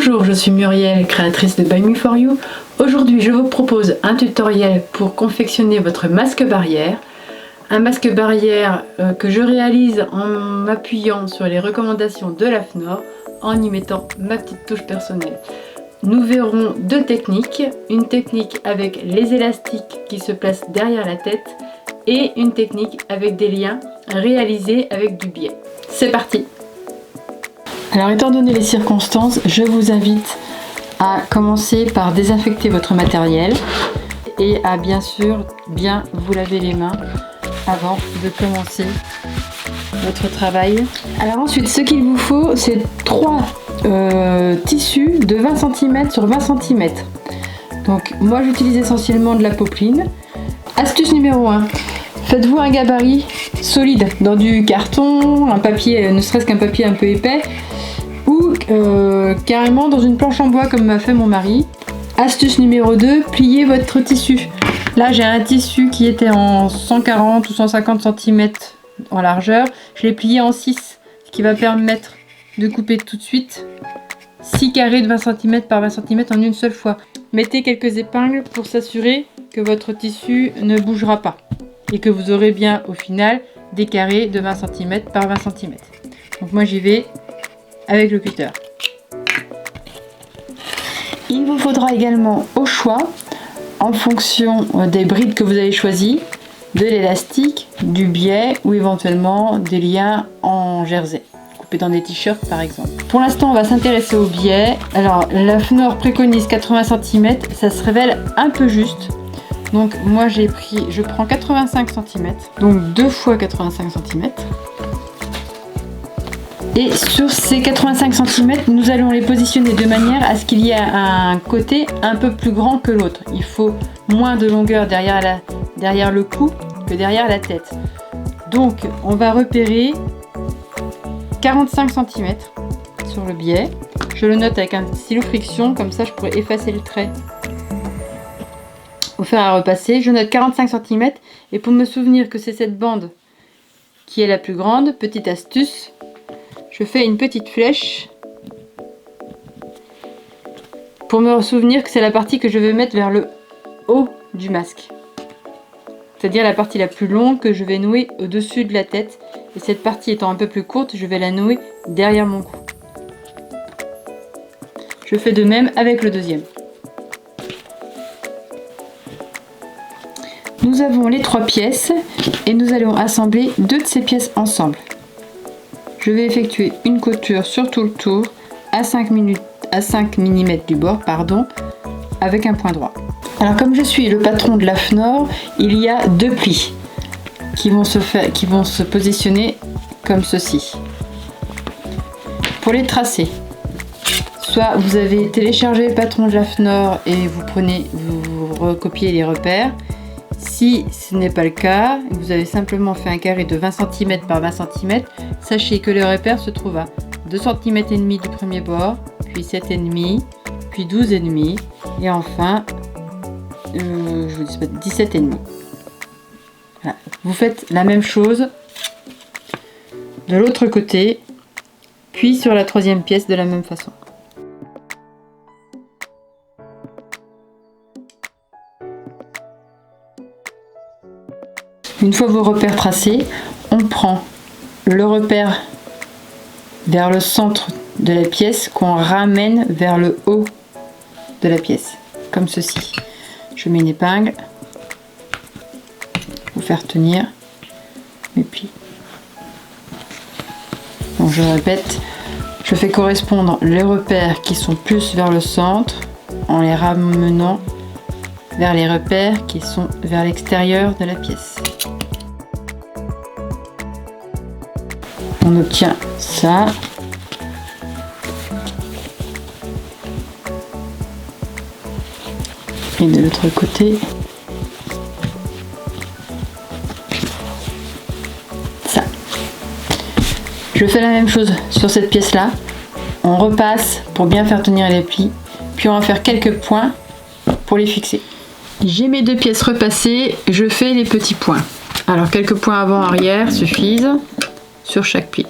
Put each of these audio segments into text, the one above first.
Bonjour, je suis Muriel, créatrice de Buy Me For You. Aujourd'hui, je vous propose un tutoriel pour confectionner votre masque barrière. Un masque barrière que je réalise en m'appuyant sur les recommandations de la FNOR, en y mettant ma petite touche personnelle. Nous verrons deux techniques, une technique avec les élastiques qui se placent derrière la tête et une technique avec des liens réalisés avec du biais. C'est parti! Alors étant donné les circonstances, je vous invite à commencer par désinfecter votre matériel et à bien sûr bien vous laver les mains avant de commencer votre travail. Alors ensuite, ce qu'il vous faut, c'est 3 tissus de 20 cm sur 20 cm. Donc moi j'utilise essentiellement de la popeline. Astuce numéro 1, faites-vous un gabarit solide dans du carton, un papier, ne serait-ce qu'un papier un peu épais, ou carrément dans une planche en bois comme m'a fait mon mari. Astuce numéro 2, pliez votre tissu. Là j'ai un tissu qui était en 140 ou 150 cm en largeur, je l'ai plié en 6, ce qui va permettre de couper tout de suite 6 carrés de 20 cm par 20 cm en une seule fois. Mettez quelques épingles pour s'assurer que votre tissu ne bougera pas et que vous aurez bien au final des carrés de 20 cm par 20 cm. Donc moi j'y vais avec le cutter. Il vous faudra également au choix, en fonction des brides que vous avez choisies, de l'élastique, du biais ou éventuellement des liens en jersey, coupés dans des t-shirts par exemple. Pour l'instant on va s'intéresser au biais. Alors la FNOR préconise 80 cm, ça se révèle un peu juste. Donc moi je prends 85 cm, donc 2 fois 85 cm. Et sur ces 85 cm, nous allons les positionner de manière à ce qu'il y ait un côté un peu plus grand que l'autre. Il faut moins de longueur derrière le cou que derrière la tête. Donc on va repérer 45 cm sur le biais. Je le note avec un stylo friction, comme ça je pourrais effacer le trait au fer à repasser. Je note 45 cm et pour me souvenir que c'est cette bande qui est la plus grande, petite astuce, je fais une petite flèche pour me souvenir que c'est la partie que je vais mettre vers le haut du masque. C'est-à-dire la partie la plus longue que je vais nouer au-dessus de la tête. Et cette partie étant un peu plus courte, je vais la nouer derrière mon cou. Je fais de même avec le deuxième. Nous avons les 3 pièces et nous allons assembler 2 de ces pièces ensemble. Je vais effectuer une couture sur tout le tour à 5 mm du bord, avec un point droit. Alors comme je suis le patron de la FNOR, il y a 2 plis qui vont se positionner comme ceci. Pour les tracer, soit vous avez téléchargé le patron de la FNOR et vous recopiez les repères. Si ce n'est pas le cas, vous avez simplement fait un carré de 20 cm par 20 cm, sachez que le repère se trouve à 2 cm et demi du premier bord, puis 7,5, puis 12,5 et enfin 17,5. Voilà. Vous faites la même chose de l'autre côté, puis sur la 3e pièce de la même façon. Une fois vos repères tracés, on prend le repère vers le centre de la pièce qu'on ramène vers le haut de la pièce, comme ceci. Je mets une épingle pour faire tenir mes plis. Donc je répète, je fais correspondre les repères qui sont plus vers le centre en les ramenant vers les repères qui sont vers l'extérieur de la pièce. On obtient ça. Et de l'autre côté, ça. Je fais la même chose sur cette pièce-là. On repasse pour bien faire tenir les plis. Puis on va faire quelques points pour les fixer. J'ai mes 2 pièces repassées, je fais les petits points. Alors quelques points avant-arrière suffisent sur chaque pli.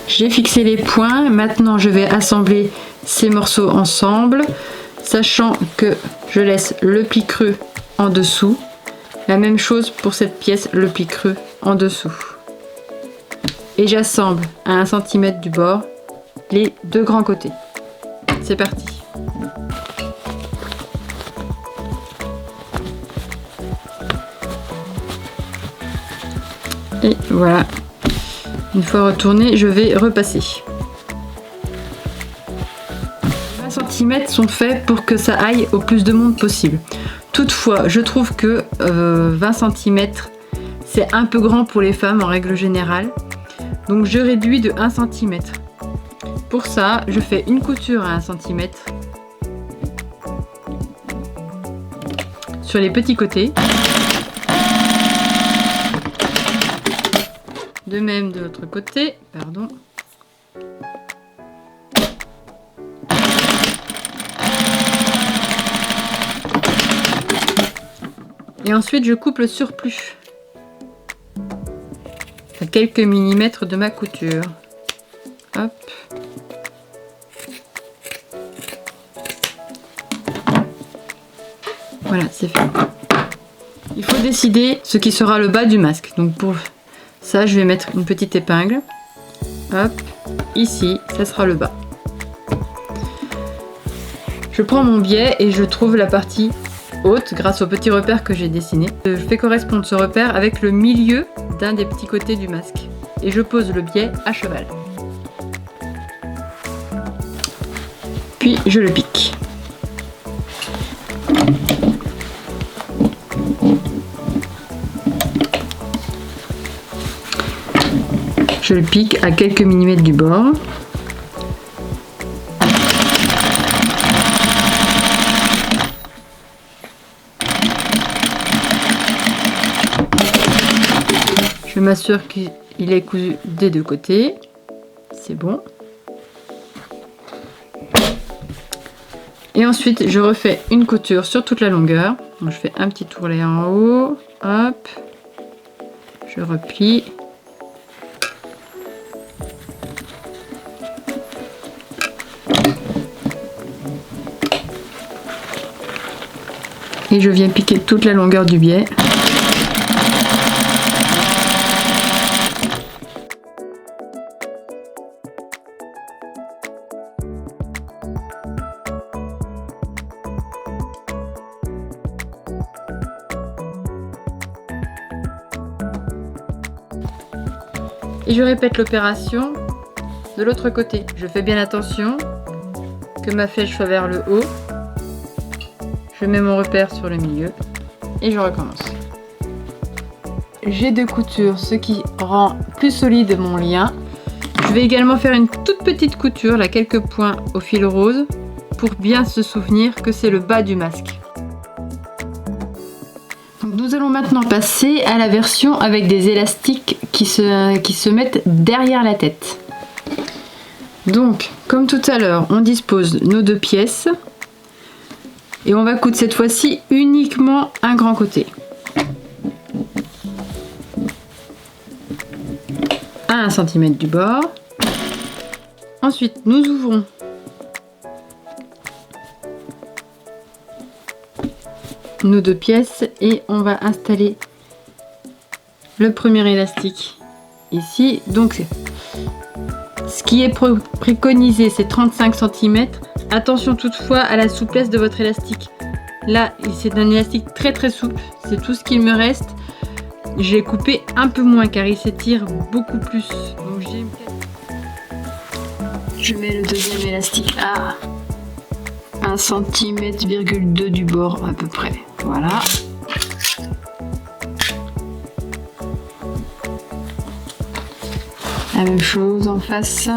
J'ai fixé les points. Maintenant, je vais assembler ces morceaux ensemble, sachant que je laisse le pli creux en dessous. La même chose pour cette pièce, le pli creux en dessous. Et j'assemble à 1 cm du bord les deux grands côtés. C'est parti. Et voilà. Une fois retourné, je vais repasser. 20 cm sont faits pour que ça aille au plus de monde possible. Toutefois, je trouve que 20 cm, c'est un peu grand pour les femmes en règle générale. Donc je réduis de 1 cm. Pour ça, je fais une couture à 1 cm sur les petits côtés. De même de l'autre côté, pardon. Et ensuite, je coupe le surplus à quelques millimètres de ma couture. Hop. Voilà, c'est fait. Il faut décider ce qui sera le bas du masque. Donc pour ça, je vais mettre une petite épingle. Hop, ici, ça sera le bas. Je prends mon biais et je trouve la partie haute grâce au petit repère que j'ai dessiné. Je fais correspondre ce repère avec le milieu d'un des petits côtés du masque. Et je pose le biais à cheval. Puis je le pique. Je le pique à quelques millimètres du bord. Je m'assure qu'il est cousu des deux côtés. C'est bon. Et ensuite, je refais une couture sur toute la longueur. Donc, je fais un petit tourlet en haut. Hop. Je replie. Et je viens piquer toute la longueur du biais. Et je répète l'opération de l'autre côté. Je fais bien attention que ma flèche soit vers le haut. Je mets mon repère sur le milieu et je recommence. J'ai deux coutures, ce qui rend plus solide mon lien. Je vais également faire une toute petite couture, là quelques points au fil rose, pour bien se souvenir que c'est le bas du masque. Donc nous allons maintenant passer à la version avec des élastiques qui se mettent derrière la tête. Donc, comme tout à l'heure, on dispose nos deux pièces. Et on va coudre cette fois-ci uniquement un grand côté. À 1 cm du bord. Ensuite, nous ouvrons nos deux pièces et on va installer le premier élastique ici. Donc, ce qui est préconisé, c'est 35 cm. Attention toutefois à la souplesse de votre élastique. Là, c'est un élastique très très souple. C'est tout ce qu'il me reste. J'ai coupé un peu moins car il s'étire beaucoup plus. Donc je mets le deuxième élastique à 1 cm,2 du bord à peu près. Voilà. La même chose en face.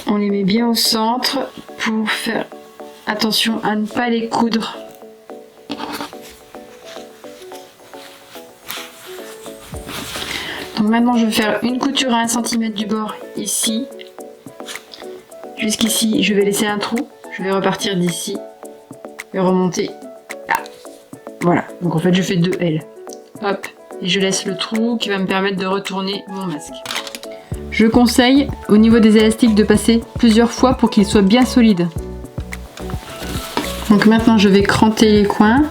On les met bien au centre pour faire attention à ne pas les coudre. Donc maintenant je vais faire une couture à 1 cm du bord ici. Jusqu'ici, je vais laisser un trou. Je vais repartir d'ici et remonter là. Voilà, donc en fait je fais 2 L. Hop, et je laisse le trou qui va me permettre de retourner mon masque. Je conseille au niveau des élastiques de passer plusieurs fois pour qu'ils soient bien solides. Donc maintenant je vais cranter les coins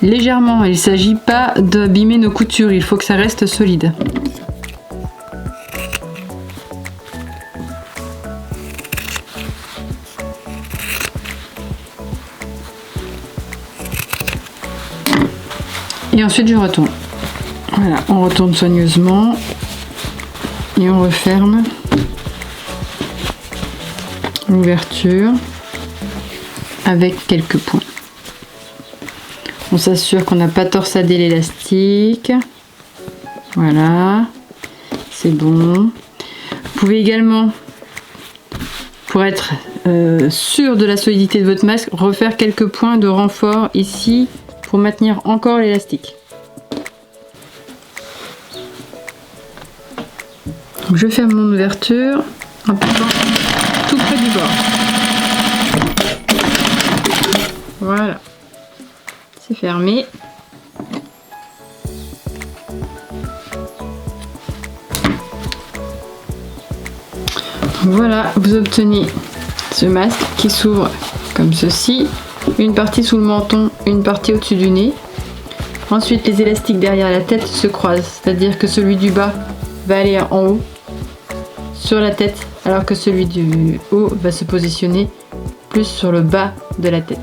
légèrement. Il ne s'agit pas d'abîmer nos coutures, il faut que ça reste solide. Et ensuite je retourne. Voilà, on retourne soigneusement et on referme l'ouverture avec quelques points. On s'assure qu'on n'a pas torsadé l'élastique. Voilà, c'est bon. Vous pouvez également, pour être sûr de la solidité de votre masque, refaire quelques points de renfort ici pour maintenir encore l'élastique. Je ferme mon ouverture en passant tout près du bord. Voilà, c'est fermé. Voilà, vous obtenez ce masque qui s'ouvre comme ceci. Une partie sous le menton, une partie au-dessus du nez. Ensuite, les élastiques derrière la tête se croisent, c'est-à-dire que celui du bas va aller en haut sur la tête, alors que celui du haut va se positionner plus sur le bas de la tête.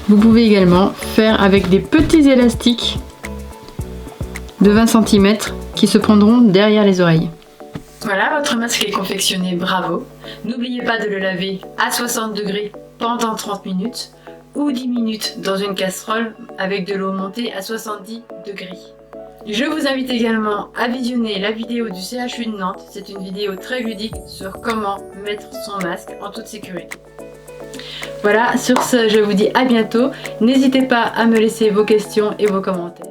Vous pouvez également faire avec des petits élastiques de 20 cm qui se prendront derrière les oreilles. Voilà, votre masque est confectionné, bravo. N'oubliez pas de le laver à 60 degrés pendant 30 minutes ou 10 minutes dans une casserole avec de l'eau montée à 70 degrés. Je vous invite également à visionner la vidéo du CHU de Nantes. C'est une vidéo très ludique sur comment mettre son masque en toute sécurité. Voilà, sur ce, je vous dis à bientôt. N'hésitez pas à me laisser vos questions et vos commentaires.